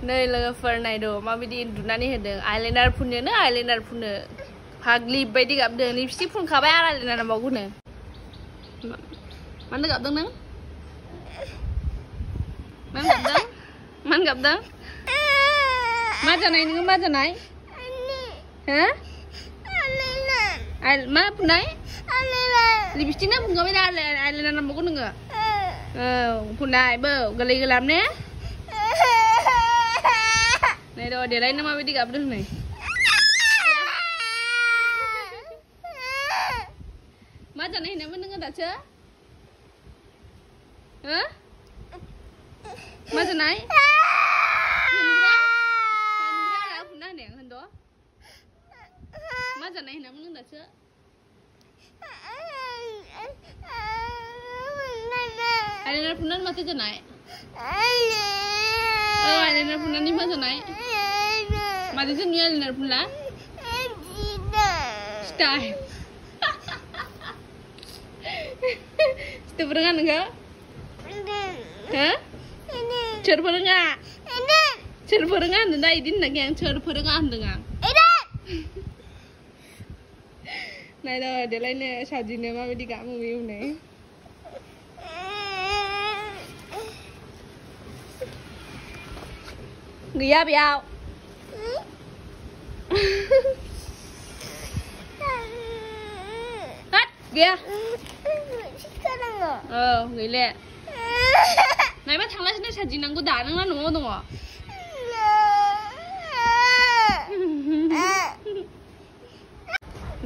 नै लोगोफोर नायदो माबायदि उन्दुनानै होदों आइलाइनार फुननो आइलाइनार फुननो फाग्लि बायदि गाबदों लिपस्टिक फुनखाबाय आरो आइलाइनार नांबावगौनो मानो गाबदों नों मानो गाबदों मा जानाय नोङो मा जानाय हो मा फुननाय लिपस्टिक ना फुनखाबाय दा आइलाइनार नांबावगौ नोङो फुननाय बो गोरलै गोलाम ने नै र' देलायनो माबायदि गाबदों नै मा जानाय होनामोन नोङो दासो हो मा जानाय होनग्रा फुनना होनाया होनद' मा जानाय होनामोन नों दासो आइलाइनार फुननानै माथो जानाय आइलाइनार फुननानै मा जानाय मादैजों नुयो आइलाइनार फुनला स्टाइल स्टाइल फोरोङा नोङो हो सोर फोरोङा होनदों दा इदि होनाखै आं सोर फोरोङा होनदों आं नायद' देलायनो साजिनो माबायदि गाबो बेयाव नै गैया बेयाव गैया गैले नायबा थांलासिनो साजिनांगौ दा नोंना न'आव दङ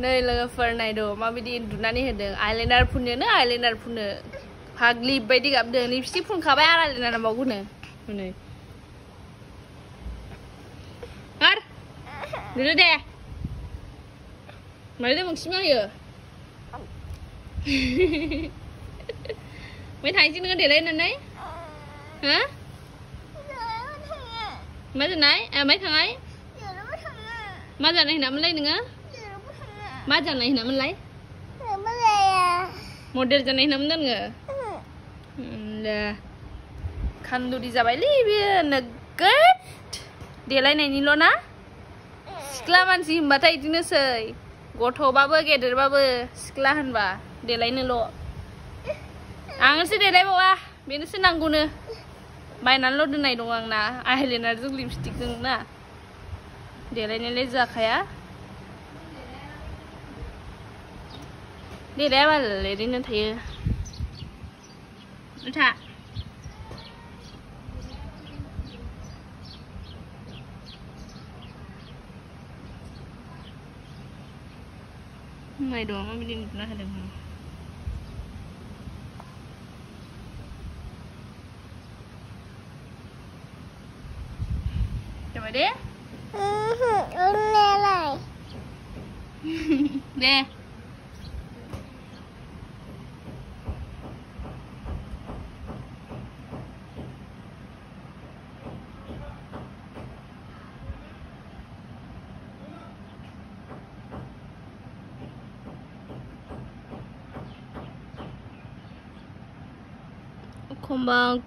नै लोगोफोर नायदो माबायदि उन्दुनानै होदों आइलाइनार फुननो आइलाइनार फुननो फाग्लि बायदि गाबदों लिपस्टिक फुनखाबाय आरो आइलाइनार नांबावगौनो नै Dulu deh. Mày đây bằng xí mai giờ. Mấy thằng chứ nó để lên đấy. Hả? Mấy thằng ấy? À mấy thằng ấy? Mấy thằng này nằm lên nữa. Mấy thằng này nằm lấy. Model thằng này nằm lên ngờ. Là Khandu đi ra bài li biar nugget. Dia lain ini lo na? Sikla मानसि होनबाथाय इदिनोसै गथ'बाबो गेदेरबाबो सिख्ला होनबा देलायनोल' आंसो देलायबावा बेनोसो नांगौनो बायनानैल' दोननाय दं आंना आइलाइनारजों लिपस्टिकजों ना देलायनायलाय जाखाया देलायाबाल ओरैनो थायो उथा Mày đồ mà đi nó hay được không? Cho mày đế. Nè lại. Nè.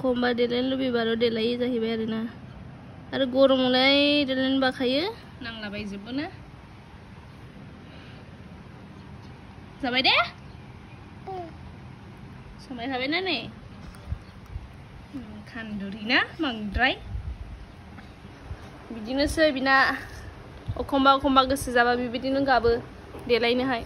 Komba deलायनो लुबैबाल' देलायो जाहैबाय आरोना आरो गरमावलाय देलायनो बाखायो नांलाबायजोबोना जाबाय दे संबाय थाबायना नै खानदुरि ना बांद्राय बिदिनोसै बिना एखमबा गोसो जाबा बेबायदिनो गाबो देलायनोहाय